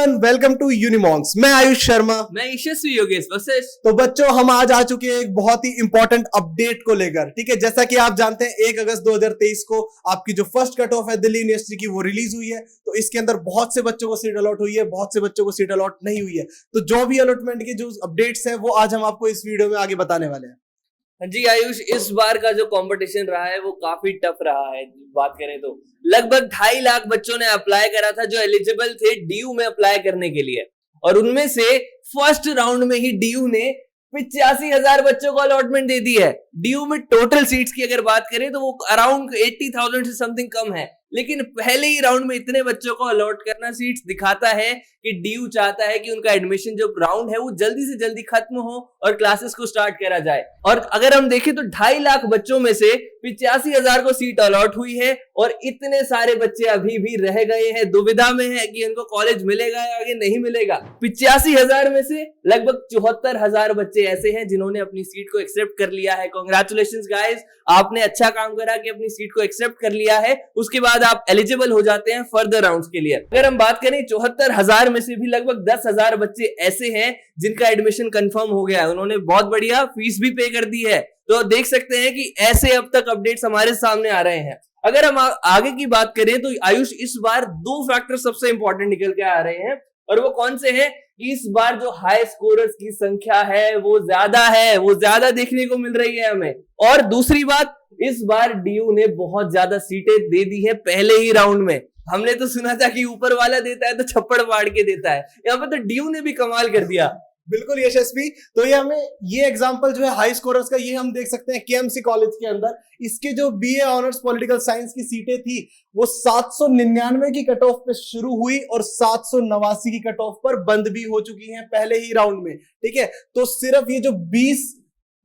Everyone, welcome to यूनिमॉन्क्स। मैं आयुष शर्मा। मैं यशस्वी योगेश वशिष्ठ। तो बच्चों, हम आज आ चुके हैं एक बहुत ही इंपॉर्टेंट अपडेट को लेकर। ठीक है, जैसा कि आप जानते हैं 1 अगस्त 2023 को आपकी जो फर्स्ट कट ऑफ है दिल्ली यूनिवर्सिटी की, वो रिलीज हुई है। तो इसके अंदर बहुत से बच्चों को सीट अलॉट हुई है, बहुत से बच्चों को सीट अलॉट नहीं हुई है। तो जो भी अलॉटमेंट के जो अपडेट्स है वो आज हम आपको इस वीडियो में आगे बताने वाले हैं। जी आयुष, इस बार का जो कंपटीशन रहा है वो काफी टफ रहा है। बात करें तो लगभग 2.5 लाख बच्चों ने अप्लाई करा था जो एलिजिबल थे डीयू में अप्लाई करने के लिए, और उनमें से फर्स्ट राउंड में ही डीयू ने 85,000 बच्चों को अलॉटमेंट दे दी है। डीयू में टोटल सीट्स की अगर बात करें तो वो अराउंड 80,000 से समथिंग कम है, लेकिन पहले ही राउंड में इतने बच्चों को अलॉट करना सीट्स दिखाता है कि डीयू चाहता है कि उनका एडमिशन जो राउंड है वो जल्दी से जल्दी खत्म हो और क्लासेस को स्टार्ट करा जाए। और अगर हम देखें तो 2.5 लाख बच्चों में से 85,000 को सीट अलॉट हुई है, और इतने सारे बच्चे अभी भी रह गए हैं, दुविधा में है कि उनको कॉलेज मिलेगा या आगे नहीं मिलेगा। 85,000 में से लगभग 74,000 बच्चे ऐसे हैं जिन्होंने अपनी सीट को एक्सेप्ट कर लिया है। कांग्रेचुलेशंस गाइस, आपने अच्छा काम करा कि अपनी सीट को एक्सेप्ट कर लिया है। उसके बाद आप एलिजिबल हो जाते हैं फर्दर राउंड्स के लिए। अगर हम बात करें 74,000 में से भी लगभग 10,000 बच्चे ऐसे हैं जिनका एडमिशन कंफर्म हो गया है, उन्होंने बहुत बढ़िया फीस भी पे कर दी है। तो देख सकते हैं कि ऐसे अब तक अपडेट्स हमारे सामने आ रहे हैं। अगर हम आगे की बात करें तो आयुष, इस बार 2 फैक्टर सबसे इंपॉर्टेंट निकल के आ रहे हैं, और वो कौन से हैं? इस बार जो हाई स्कोरर्स की संख्या है वो ज्यादा देखने को मिल रही है हमें। और दूसरी बात, इस बार डीयू ने बहुत ज्यादा सीटें दे दी है पहले ही राउंड में। हमने तो सुना था कि ऊपर वाला देता है तो छप्पड़ फाड़ के देता है, यहाँ पे तो डीयू ने भी कमाल कर दिया। बिल्कुल यशस्वी। तो ये एग्जांपल जो है हाई स्कोरर्स का, ये हम देख सकते हैं केएमसी कॉलेज के अंदर। इसके जो बीए ऑनर्स पॉलिटिकल साइंस की सीटें थी वो 799 की कट ऑफ पे शुरू हुई और 789 की कट ऑफ पर बंद भी हो चुकी हैं पहले ही राउंड में। ठीक है, तो सिर्फ ये जो 20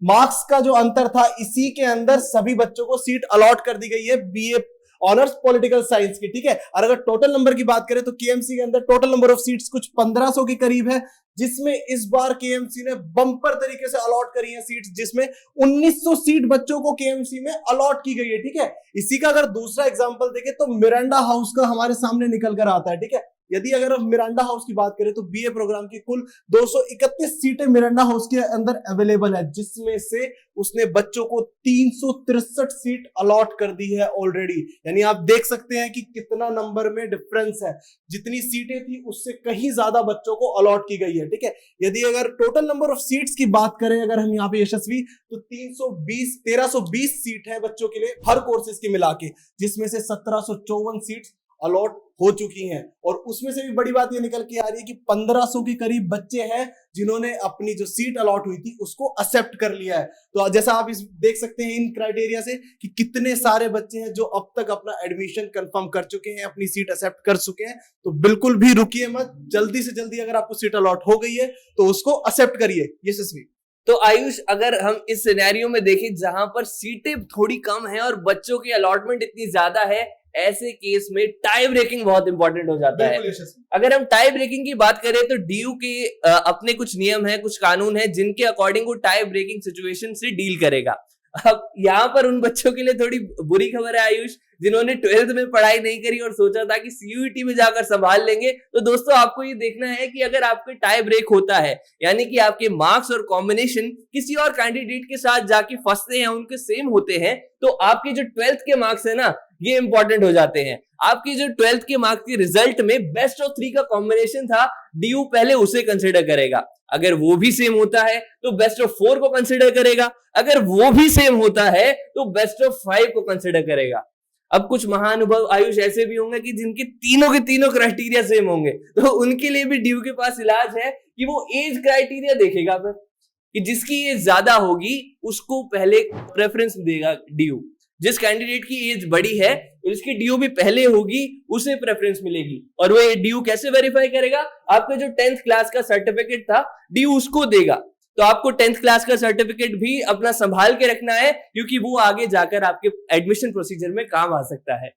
मार्क्स का जो अंतर था, इसी के अंदर सभी बच्चों को सीट अलॉट कर दी गई है बीए ऑनर्स पॉलिटिकल साइंस की। ठीक है, और अगर टोटल नंबर की बात करें तो केएमसी के अंदर टोटल नंबर ऑफ सीट्स कुछ 1500 के करीब है, जिसमें इस बार केएमसी ने बम्पर तरीके से अलॉट करी है सीट्स, जिसमें 1900 सीट बच्चों को केएमसी में अलॉट की गई है। ठीक है, इसी का अगर दूसरा एग्जांपल देखें तो मिरांडा हाउस का हमारे सामने निकल कर आता है। ठीक है, यदि अगर हम मिरांडा हाउस की बात करें तो बीए प्रोग्राम की कुल 231 सीटें मिरांडा हाउस के अंदर अवेलेबल है, जिसमें से उसने बच्चों को 363 सीट अलॉट कर दी है ऑलरेडी। यानी आप देख सकते हैं कि कितना नंबर में डिफरेंस है। जितनी सीटें थी उससे कहीं ज्यादा बच्चों को अलॉट की गई है। ठीक है, यदि अगर टोटल नंबर ऑफ सीट्स की बात करें अगर हम यहाँ पे यशस्वी, तो 1320 सीट है बच्चों के लिए हर कोर्सेज के मिला के, जिसमें से 1754 सीट्स अलॉट हो चुकी हैं। और उसमें से भी बड़ी बात ये निकल के आ रही है कि 1500 के करीब बच्चे हैं जिन्होंने अपनी जो सीट अलॉट हुई थी उसको एक्सेप्ट कर लिया है। तो जैसा आप देख सकते हैं इन क्राइटेरिया से कि कितने सारे बच्चे हैं जो अब तक अपना एडमिशन कंफर्म कर चुके हैं, अपनी सीट एक्सेप्ट कर चुके हैं। तो बिल्कुल भी रुकिए मत, जल्दी से जल्दी अगर आपको सीट अलॉट हो गई है तो उसको एक्सेप्ट करिए। यशस्वी। तो आयुष, अगर हम इस सिनेरियो में देखें जहां पर सीटें थोड़ी कम है और बच्चों की अलॉटमेंट इतनी ज्यादा है, ऐसे केस में टाई ब्रेकिंग बहुत इंपॉर्टेंट हो जाता है। अगर हम टाई ब्रेकिंग की बात करें तो डीयू के अपने कुछ नियम हैं, कुछ कानून हैं जिनके अकॉर्डिंग वो टाई ब्रेकिंग सिचुएशन से डील करेगा। अब यहाँ पर उन बच्चों के लिए थोड़ी बुरी खबर है आयुष, जिन्होंने 12th में पढ़ाई नहीं करी और सोचा था कि सीयूईटी में जाकर संभाल लेंगे। तो दोस्तों, आपको ये देखना है कि अगर आपके टाई ब्रेक होता है, यानी कि आपके मार्क्स और कॉम्बिनेशन किसी और कैंडिडेट के साथ जाके फंसते हैं, उनके सेम होते हैं, तो आपके जो 12th के मार्क्स है ना, ये इंपॉर्टेंट हो जाते हैं। आपकी जो 12th के मार्क्स के रिजल्ट में बेस्ट ऑफ 3 का कॉम्बिनेशन था, डीयू पहले उसे कंसिडर करेगा। अगर वो भी सेम होता है तो बेस्ट ऑफ 4 को कंसिडर करेगा। अगर वो भी सेम होता है तो बेस्ट ऑफ 5 को कंसिडर करेगा। अब कुछ महानुभव आयुष ऐसे भी होंगे कि जिनके तीनों के तीनों क्राइटेरिया सेम होंगे, तो उनके लिए भी डीयू के पास इलाज है कि वो एज क्राइटेरिया देखेगा फिर, कि जिसकी एज ज्यादा होगी उसको पहले प्रेफरेंस देगा डीयू। जिस कैंडिडेट की एज बड़ी है उसकी डीयू भी पहले होगी, उसे प्रेफरेंस मिलेगी। और वो डीयू कैसे वेरीफाई करेगा? आपका जो 10th क्लास का सर्टिफिकेट था, डीयू उसको देगा। तो आपको 10th क्लास का सर्टिफिकेट भी अपना संभाल के रखना है, क्योंकि वो आगे जाकर आपके एडमिशन प्रोसीजर में काम आ सकता है।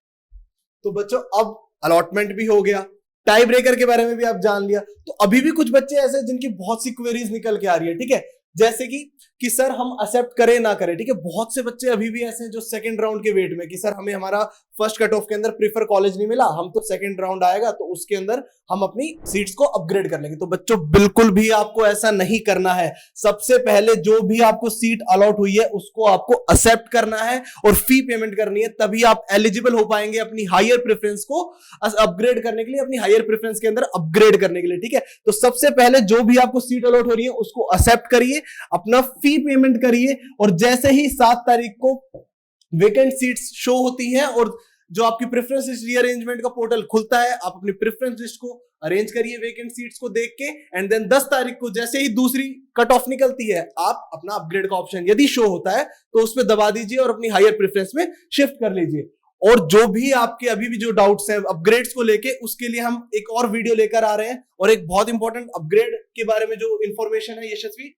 तो बच्चों, अब अलॉटमेंट भी हो गया, टाई ब्रेकर के बारे में भी आप जान लिया। तो अभी भी कुछ बच्चे ऐसे जिनकी बहुत सी क्वेरीज निकल के आ रही है। ठीक है, जैसे कि कि सर हम एक्सेप्ट करें ना करें, ठीक है। बहुत से बच्चे अभी भी ऐसे हैं जो सेकंड राउंड के वेट में कि सर हमें हमारा फर्स्ट कट ऑफ के अंदर प्रीफर कॉलेज नहीं मिला, हम तो सेकंड राउंड आएगा तो उसके अंदर हम अपनी सीट्स को अपग्रेड कर लेंगे। तो बच्चों बिल्कुल भी आपको ऐसा नहीं करना है। सबसे पहले जो भी आपको सीट अलॉट हुई है उसको आपको एक्सेप्ट करना है और फी पेमेंट करनी है, तभी आप एलिजिबल हो पाएंगे अपनी हायर प्रेफरेंस को अपग्रेड करने के लिए, अपनी हायर प्रेफरेंस के अंदर अपग्रेड करने के लिए, ठीक है। तो सबसे पहले जो भी आपको सीट अलॉट हो रही है उसको एक्सेप्ट करिए, अपना फी पेमेंट करिए, और जैसे ही 7 तारीख को वेकेंट सीट्स शो होती हैं और जो आपकी प्रेफरेंस लिस्ट रीअरेंजमेंट का पोर्टल खुलता है, आप अपनी प्रेफरेंस लिस्ट को अरेंज करिए वेकेंट सीट्स को देख के, एंड देन 10 तारीख को जैसे ही दूसरी कट ऑफ निकलती है, आप अपना अपग्रेड का ऑप्शन यदि शो होता है तो उस पर दबा दीजिए और अपनी हायर प्रेफरेंस में शिफ्ट कर लीजिए। और जो भी आपके अभी भी जो डाउट्स हैं अपग्रेड्स को लेके, उसके लिए हम एक और वीडियो लेकर आ रहे हैं, और एक बहुत इंपॉर्टेंट अपग्रेड के बारे में जो इंफॉर्मेशन है यशस्वी।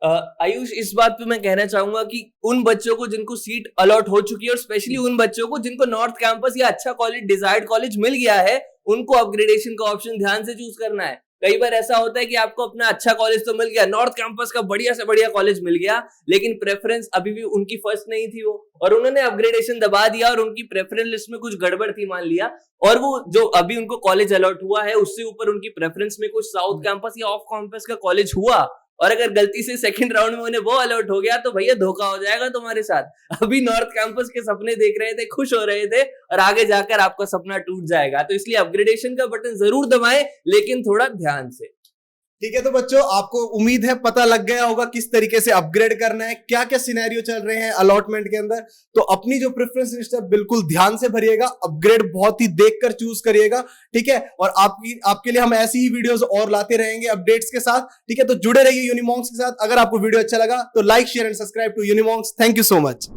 आयुष, इस बात पे मैं कहना चाहूंगा कि उन बच्चों को जिनको सीट अलॉट हो चुकी है, और स्पेशली उन बच्चों को जिनको नॉर्थ कैंपस या अच्छा कॉलेज, डिजायर्ड कॉलेज मिल गया है, उनको अपग्रेडेशन का ऑप्शन ध्यान से चूज करना है। कई बार ऐसा होता है कि आपको अपना अच्छा कॉलेज तो मिल गया, नॉर्थ कैंपस का बढ़िया से बढ़िया कॉलेज मिल गया, लेकिन प्रेफरेंस अभी भी उनकी फर्स्ट नहीं थी वो, और उन्होंने अपग्रेडेशन दबा दिया और उनकी प्रेफरेंस लिस्ट में कुछ गड़बड़ थी मान लिया, और वो जो अभी उनको कॉलेज अलॉट हुआ है उससे ऊपर उनकी प्रेफरेंस में कुछ साउथ कैंपस या ऑफ कैंपस का कॉलेज हुआ, और अगर गलती से सेकंड राउंड में उन्हें वो अलर्ट हो गया तो भैया धोखा हो जाएगा तुम्हारे साथ। अभी नॉर्थ कैंपस के सपने देख रहे थे, खुश हो रहे थे, और आगे जाकर आपका सपना टूट जाएगा। तो इसलिए अपग्रेडेशन का बटन जरूर दबाएं, लेकिन थोड़ा ध्यान से, ठीक है। तो बच्चों आपको उम्मीद है पता लग गया होगा किस तरीके से अपग्रेड करना है, क्या क्या सिनेरियो चल रहे हैं अलॉटमेंट के अंदर। तो अपनी जो प्रेफरेंस लिस्ट है बिल्कुल ध्यान से भरिएगा, अपग्रेड बहुत ही देखकर चूज करिएगा, ठीक है। और आपके लिए हम ऐसी ही वीडियोस और लाते रहेंगे अपडेट्स के साथ, ठीक है। तो जुड़े रहिए यूनिमॉन्क्स के साथ। अगर आपको वीडियो अच्छा लगा तो like, share and subscribe to Unimonks. Thank you so much.